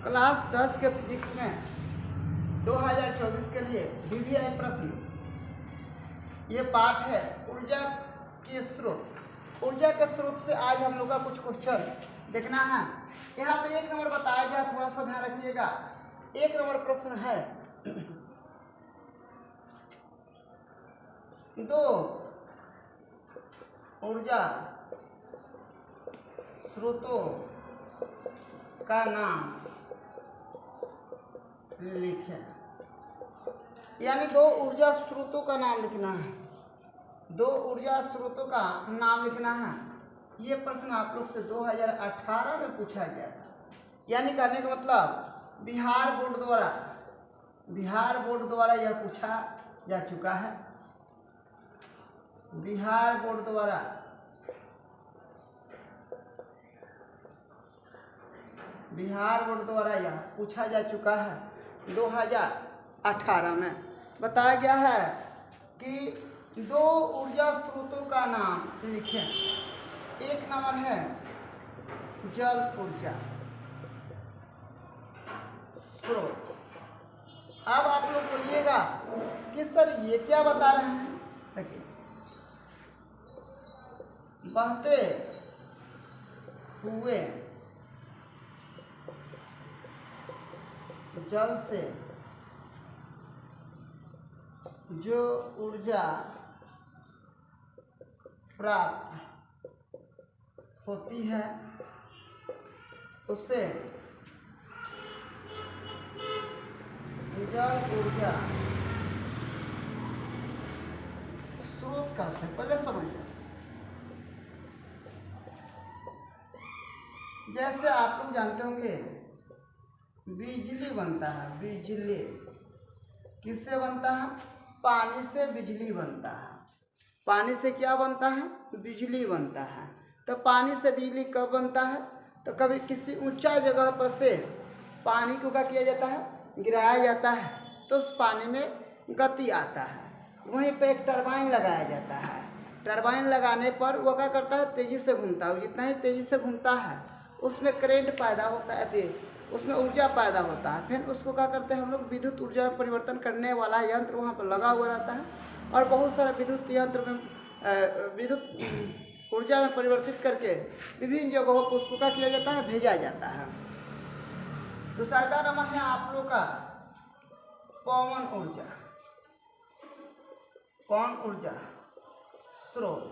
Class 10 के physics में 2024 के लिए वीवीआई प्रश्न। ये पाठ है ऊर्जा के स्रोत। ऊर्जा के स्रोत से आज हम लोग का कुछ क्वेश्चन देखना है। यहाँ पे एक नंबर बताया गया, थोड़ा सा ध्यान रखिएगा। एक नंबर प्रश्न है, दो ऊर्जा स्रोतों का नाम लिखें। यानी दो ऊर्जा स्रोतों का नाम लिखना है। दो ऊर्जा स्रोतों का नाम लिखना है। ये प्रश्न आप लोग से 2018 में पूछा गया था। यानी कहने का मतलब बिहार बोर्ड द्वारा यह पूछा जा चुका है। बिहार बोर्ड द्वारा यह पूछा जा चुका है। 2018 में बताया गया है कि दो ऊर्जा स्रोतों का नाम लिखें। एक नंबर है जल ऊर्जा स्रोत। अब आप लोग बोलिएगा कि सर ये क्या बता रहे हैं। देखिए, बहते हुए जल से जो ऊर्जा प्राप्त होती है उसे जल ऊर्जा स्रोत कहते हैं। पहले समझिए, जैसे आप लोग जानते होंगे बिजली बनता है। बिजली किससे बनता है? पानी से बिजली बनता है। पानी से क्या बनता है? बिजली बनता है। तो पानी से बिजली कब बनता है? तो कभी किसी ऊंचा जगह पर से पानी को क्या किया जाता है? गिराया जाता है, तो उस पानी में गति आता है। वहीं पे एक टरबाइन लगाया जाता है। टरबाइन लगाने पर वो क्या करता है? तेज़ी से घूमता है। जितना ही तेज़ी से घूमता है उसमें करंट पैदा होता है, उसमें ऊर्जा पैदा होता है। फिर उसको क्या करते हैं हम लोग? विद्युत ऊर्जा में परिवर्तन करने वाला यंत्र वहाँ पर लगा हुआ रहता है और बहुत सारे विद्युत यंत्र में विद्युत ऊर्जा में परिवर्तित करके विभिन्न जगहों पर उसको क्या किया जाता है? भेजा जाता है। दूसरा का नंबर है आप लोग का पवन ऊर्जा स्रोत।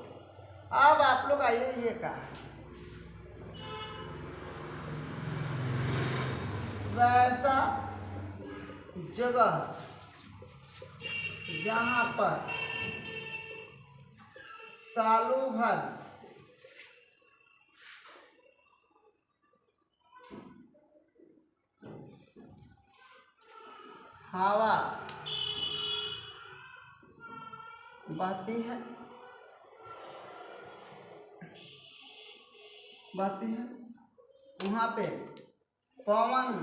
अब आप लोग आइए, ये का वैसा जगह जहाँ पर सालों भर हवा बहती है वहाँ पे पवन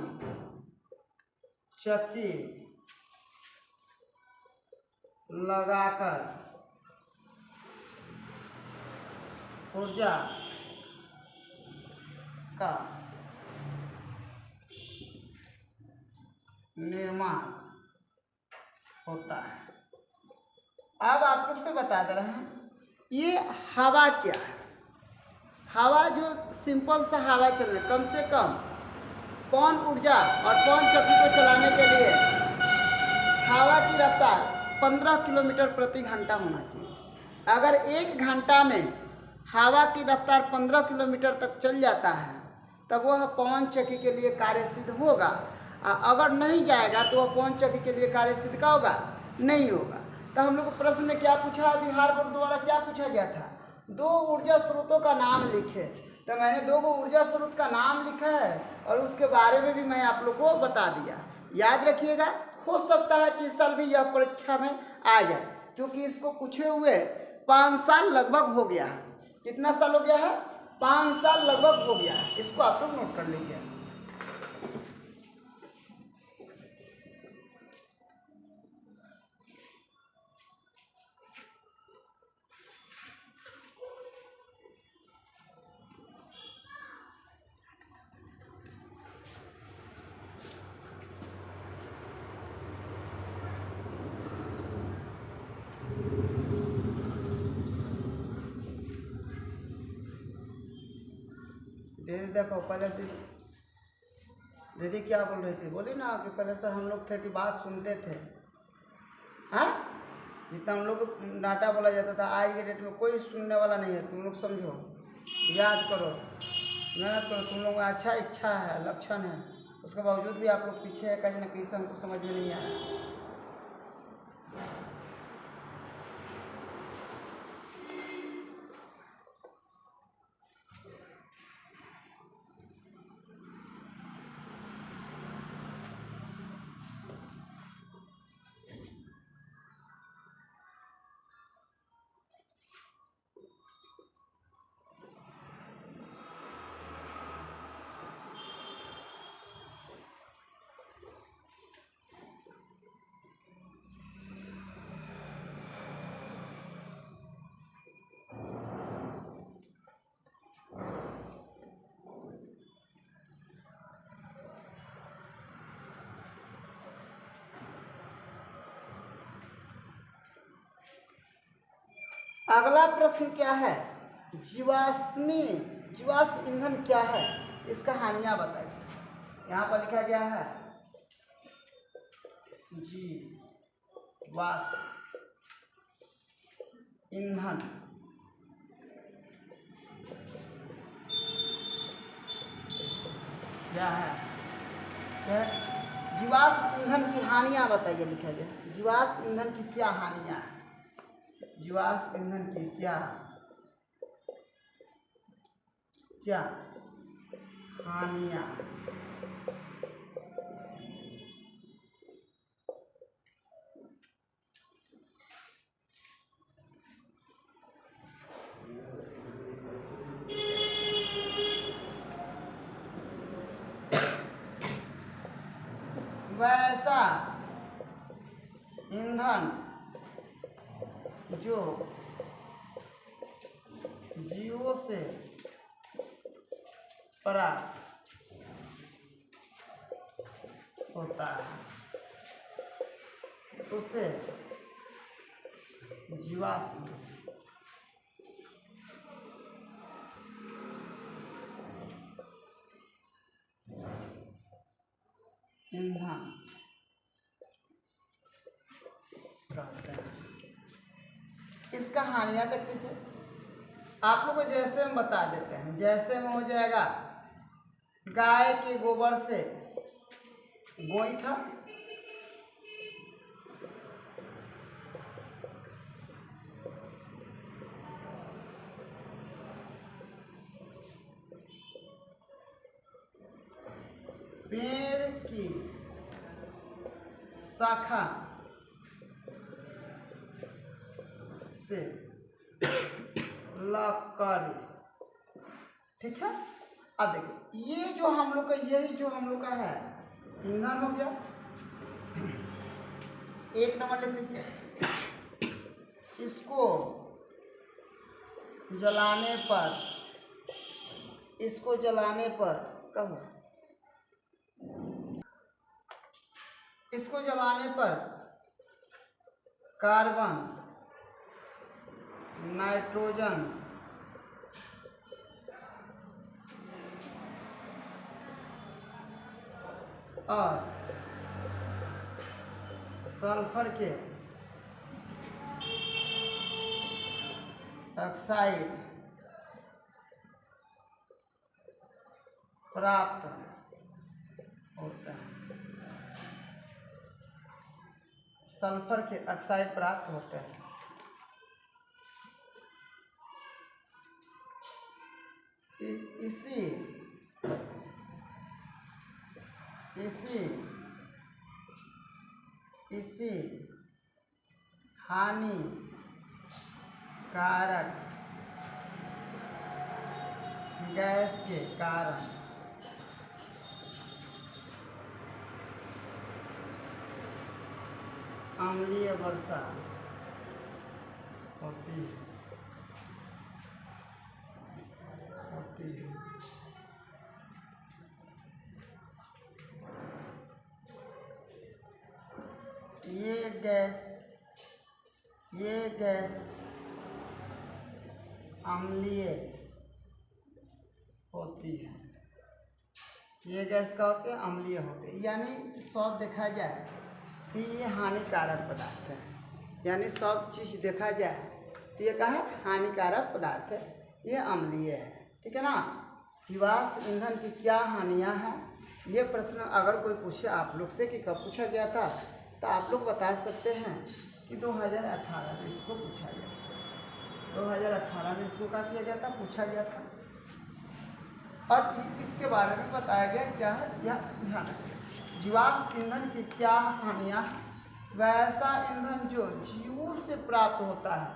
चक्की लगाकर ऊर्जा का निर्माण होता है। अब आप लोग से बता दे रहे हैं, ये हवा क्या है? हवा जो सिंपल सा हवा चलने, कम से कम पवन ऊर्जा और पवन चक्की को चलाने के लिए हवा की रफ्तार 15 किलोमीटर प्रति घंटा होना चाहिए। अगर 1 घंटा में हवा की रफ्तार 15 किलोमीटर तक चल जाता है तब वह पवन चक्की के लिए कार्य सिद्ध होगा। अगर नहीं जाएगा तो वह पवन चक्की के लिए कार्य सिद्ध का होगा? नहीं होगा। तो हम लोग को प्रश्न में क्या पूछा? बिहार बोर्ड द्वारा क्या पूछा गया था? दो ऊर्जा स्रोतों का नाम लिखे। तो मैंने दो ऊर्जा स्रोत का नाम लिखा है और उसके बारे में भी मैं आप लोग को बता दिया। याद रखिएगा, हो सकता है कि इस साल भी यह परीक्षा में आ जाए, क्योंकि इसको पूछे हुए 5 साल लगभग हो गया है। कितना साल हो गया है? 5 साल लगभग हो गया है। इसको आप लोग नोट कर लीजिए। दीदी देखो पहले से दीदी क्या बोल रही थी, बोली ना कि पहले सर हम लोग थे कि बात सुनते थे, हाँ जितना हम लोग को डाटा बोला जाता था, आज के डेट में कोई सुनने वाला नहीं है। तुम लोग समझो, याद करो, मेहनत करो। तुम लोग में अच्छा इच्छा है, लक्षण है, उसके बावजूद भी आप लोग पीछे है, कहीं ना कहीं से हमको समझ में नहीं आया। अगला प्रश्न क्या है, जीवाश्म ईंधन क्या है, इसका हानियां बताइए। यहाँ पर लिखा गया है जीवाश्म ईंधन क्या है, जीवाश्म ईंधन की हानियां बताइए, लिखा गया जीवाश्म ईंधन की क्या हानियां है, जीवाश्म ईंधन की क्या हानियां। वैसा ईंधन जो जीवों से प्राप्त होता है उसे जीवाश्म ईंधन कहते हैं। इसका हानियां तक लीजिए, आप लोग को जैसे हम बता देते हैं, जैसे में हो जाएगा गाय के गोबर से गोईठा, पेड़ की शाखा से लकड़ी, ठीक है। अब देखो ये जो हम लोग का, यही जो हम लोग का है ईंधन हो गया। एक नंबर लिख लीजिए, इसको जलाने पर, इसको जलाने पर कहो, इसको जलाने पर कार्बन, नाइट्रोजन और सल्फर के ऑक्साइड प्राप्त होता है, सल्फर के ऑक्साइड प्राप्त होते हैं। इसी हानिकारक गैस के कारण अम्लीय वर्षा होती है। ये गैस अम्लीय होती है। ये गैस का होते हैं अम्लीय होते हैं, यानी सब देखा जाए तो ये हानिकारक पदार्थ है, यानी सब चीज़ देखा जाए तो ये क्या है, हानिकारक पदार्थ है, ये अम्लीय है। ठीक है ना। जीवाश्म ईंधन की क्या हानियाँ हैं, ये प्रश्न अगर कोई पूछे आप लोग से कि कब पूछा गया था, तो आप लोग बता सकते हैं कि 2018 में इसको पूछा गया था। 2018 में इसको क्या किया गया था, पूछा गया था। और इसके बारे में बताया गया क्या है, यह ध्यान रखिए। जीवाश्म ईंधन की क्या हानियाँ, वैसा ईंधन जो जीवों से प्राप्त होता है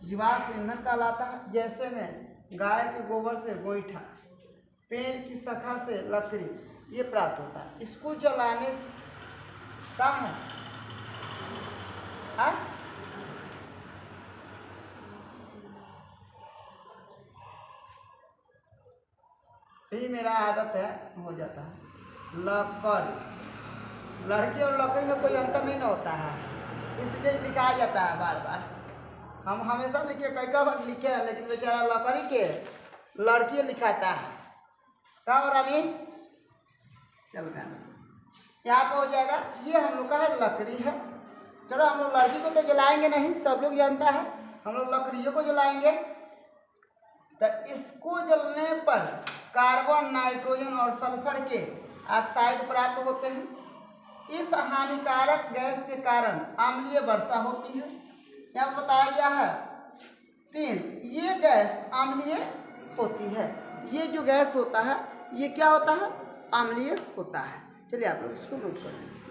जीवाश्म ईंधन कहलाता है। जैसे में गाय के गोबर से गोईठा, पेड़ की शाखा से लकड़ी, ये प्राप्त होता है। इसको जलाने का है ये मेरा आदत है, हो जाता है। लकड़ी, लड़की और लकड़ी में कोई अंतर नहीं ना होता है, इसलिए लिखा जाता है बार बार। हम हमेशा लिखे, कई बार लिखे हैं, लेकिन बेचारा लकड़ी के लड़की लिखाता है। क्या हो रानी, चलते हैं यहाँ पर हो जाएगा। ये हम लोग का है लकड़ी है। चलो हम लोग लड़की को तो जलाएंगे नहीं, सब लोग जानता है, हम लोग लकड़ियों को जलाएंगे। तो इसको जलने पर कार्बन, नाइट्रोजन और सल्फर के ऑक्साइड प्राप्त होते हैं। इस हानिकारक गैस के कारण अम्लीय वर्षा होती है। यहाँ बताया गया है 3, ये गैस अम्लीय होती है। ये जो गैस होता है ये क्या होता है, अम्लीय होता है। चलिए आप लोग इसको नोट कर लीजिए।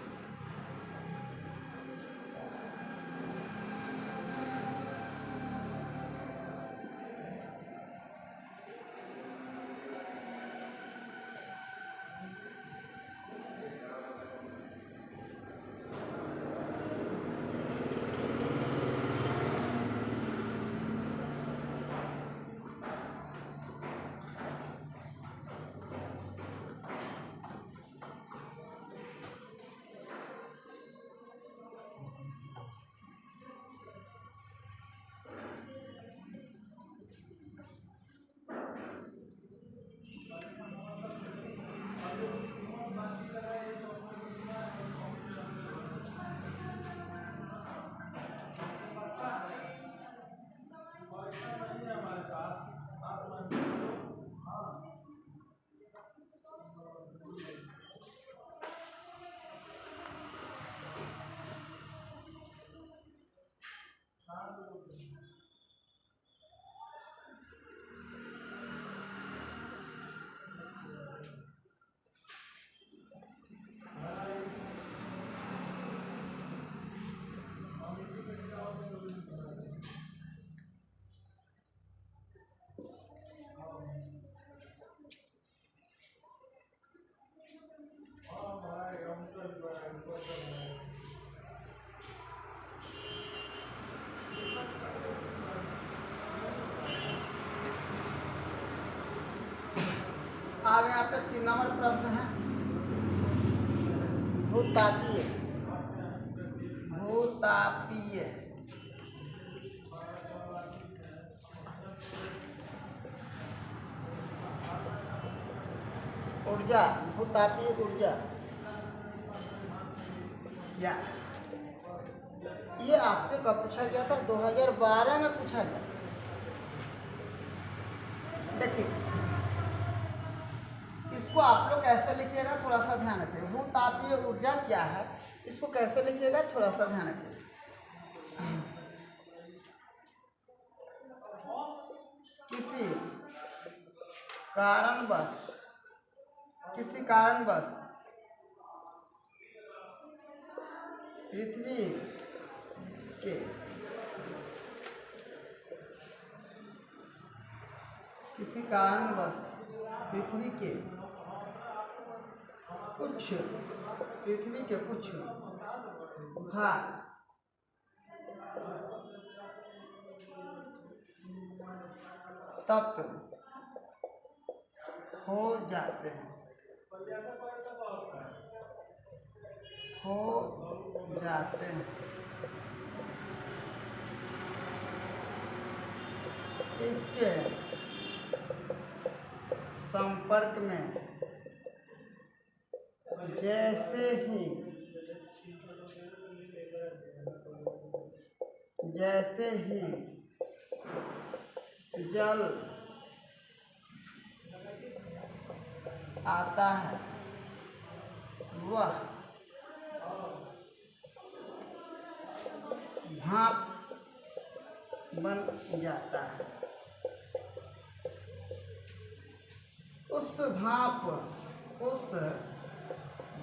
अब यहाँ पे 3 नंबर प्रश्न है, भूतापीय। भूतापीय ऊर्जा, भूतापीय ऊर्जा या ये आपसे कब पूछा गया था, 2012 में पूछा गया। देखिए इसको आप लोग कैसे लिखिएगा, थोड़ा सा ध्यान रखिएगा। भूतापीय ऊर्जा क्या है, इसको कैसे लिखिएगा, थोड़ा सा ध्यान रखिएगा। किसी कारणवश पृथ्वी के पृथ्वी के कुछ भाग तप्त हो जाते हैं, इसके संपर्क में जैसे ही जल आता है वह भाप बन जाता है। उस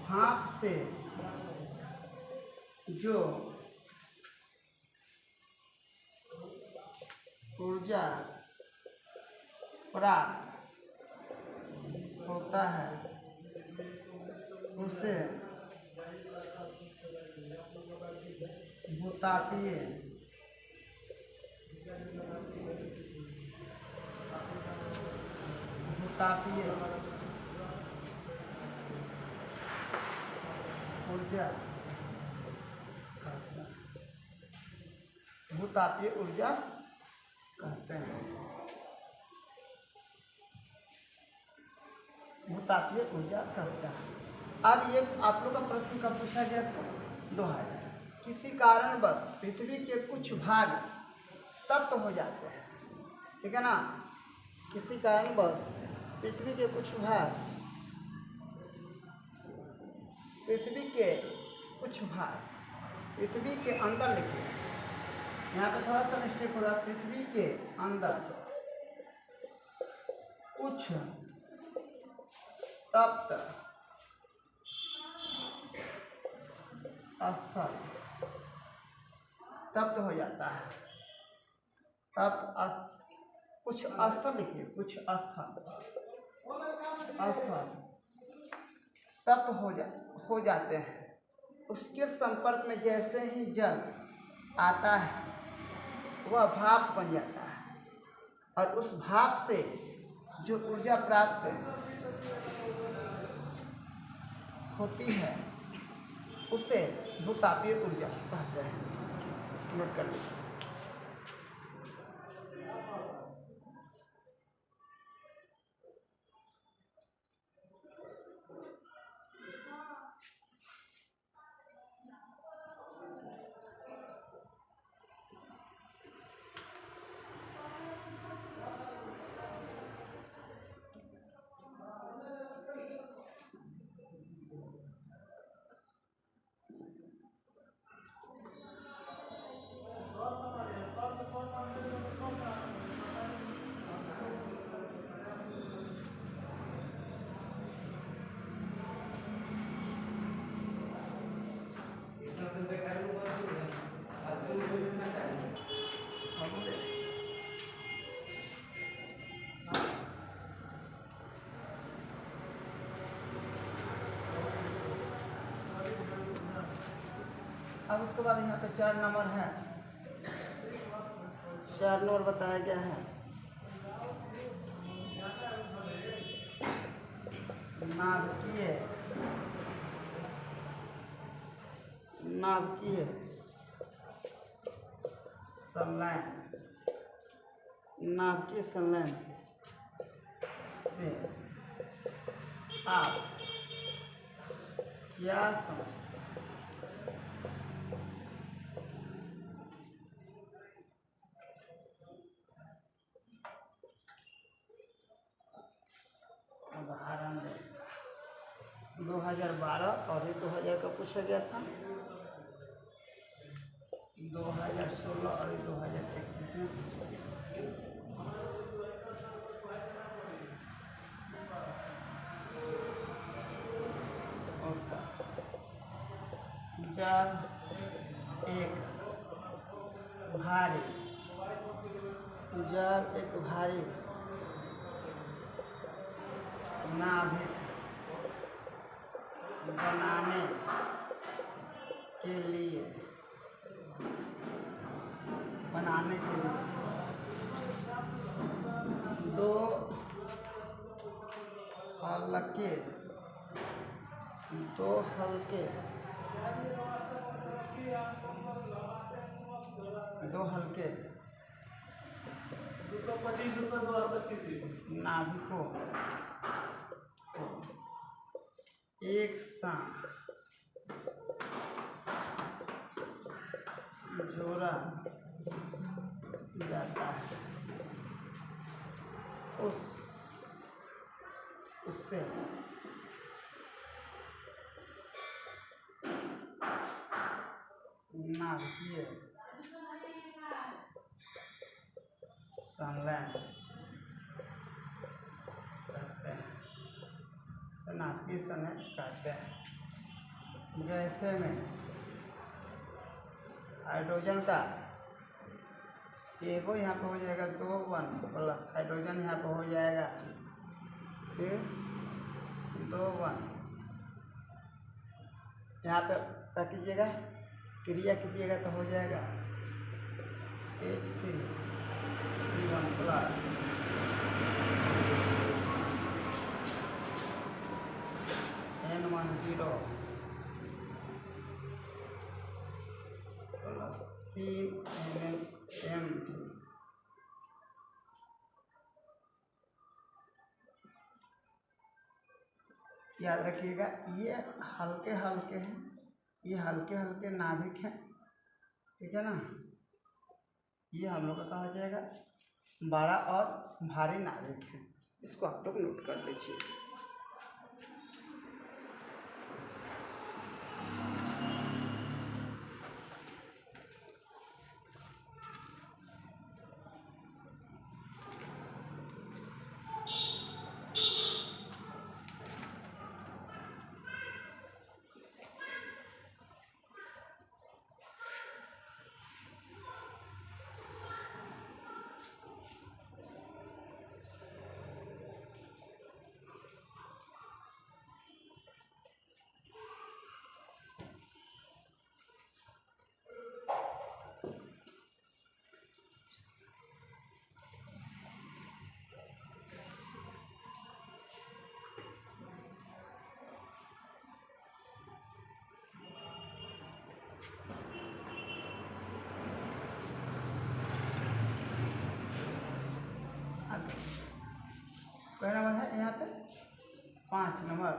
भाप से जो ऊर्जा प्राप्त होता है उसे भूतापीय ऊर्जा कहते हैं। भूतापीय ऊर्जा कहते हैं। अब ये आप लोग का प्रश्न कब पूछा गया था? 2000। किसी कारणवश पृथ्वी के कुछ भाग तप्त हो जाते हैं, ठीक है ना। किसी कारणवश पृथ्वी के कुछ भाग पृथ्वी के अंदर लिखिए, यहाँ पे थोड़ा सा मिस्टेक हो रहा है। पृथ्वी के अंदर कुछ तप्त स्थल तप्त हो जाता है। कुछ स्थल लिखिए, कुछ स्थल तप्त हो जाते हैं। उसके संपर्क में जैसे ही जल आता है वह भाप बन जाता है और उस भाप से जो ऊर्जा प्राप्त होती है उसे भूतापीय ऊर्जा कहते हैं। नोट कर लीजिए। अब उसके बाद यहाँ पे 4 नंबर है, 4 नंबर बताया गया है। नाभिकीय संलयन से आप क्या समझते हैं? उदाहरण 2012 और ये 2000 का पूछा गया था, 2016 और 2021 में पूछा गया। जब एक भारी नाभिक बनाने के लिए दो हल्के नाभिकों एक साथ जोड़ा जाता है उससे नाभिकीय संलयन कहते हैं, नाभिकीय संलयन कहते हैं। जैसे में हाइड्रोजन का एगो यहाँ पे हो जाएगा 2 1 प्लस हाइड्रोजन यहाँ पे हो जाएगा फिर 2 1, यहाँ पे क्या कीजिएगा, क्रिया कीजिएगा तो हो जाएगा H3 C1 plus N10 plus 3 NM। याद रखिएगा ये हल्के हल्के हैं, ये हल्के हल्के नाभिक हैं, ठीक है ना। ये हम लोग का कहा जाएगा बड़ा और भारी नाभिक है, इसको आप लोग नोट कर लीजिए। पहला नंबर है यहाँ पे 5 नंबर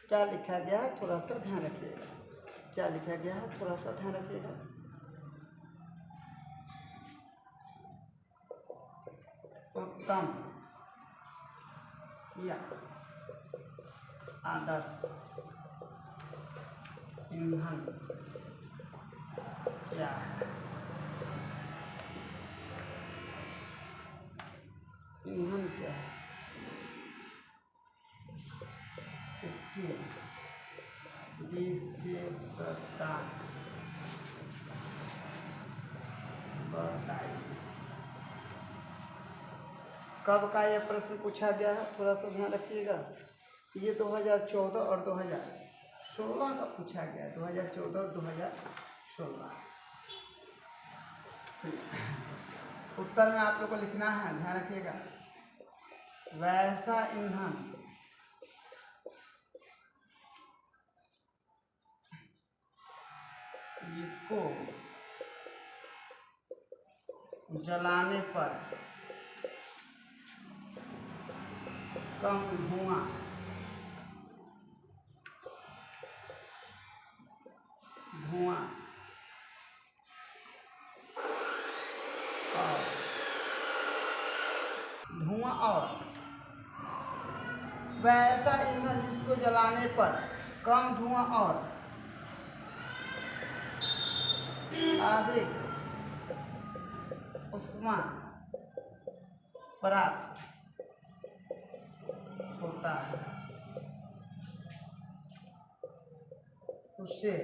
क्या लिखा गया है, थोड़ा सा ध्यान रखिएगा। क्या लिखा गया है, थोड़ा सा ध्यान रखिएगा। उत्तम या आदर्श ईंधन क्या है? ईंधन क्या है? इसकी विशेषता बताइए। कब का यह प्रश्न पूछा गया है, थोड़ा सा ध्यान रखिएगा। ये 2014 और 2016 का पूछा गया है, 2014 और 2016। उत्तर में आप लोग को लिखना है, ध्यान रखिएगा। वैसा ईंधन जिसको जलाने पर कम धुआं और वैसा ईंधन जिसको जलाने पर कम धुआं और अधिक ऊष्मा प्राप्त होता है, उसे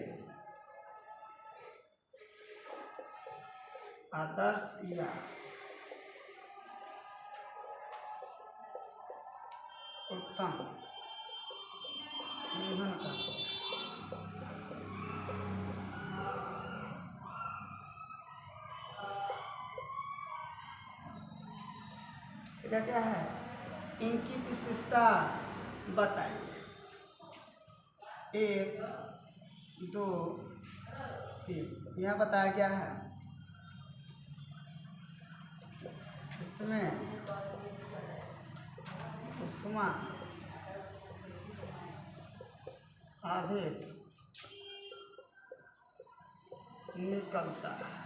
आदर्श या उत्तम ईंधन का क्या है, इनकी विशेषता बताइए। 1 2 3 यह बताया गया है। इसमें ऊष्मा अधिक निकलता है।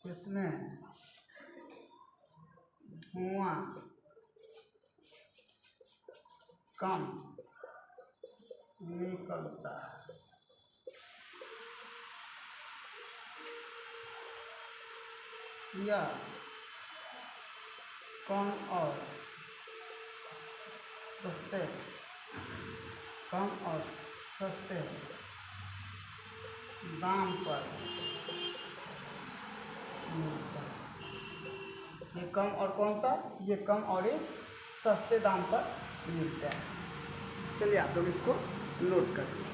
इसमें धुआं कम निकलता है। यह कम और सस्ते दाम पर मिलता है। ये कम और कौन सा, ये कम और ये सस्ते दाम पर मिलता है। चलिए आप लोग इसको नोट कर लीजिए।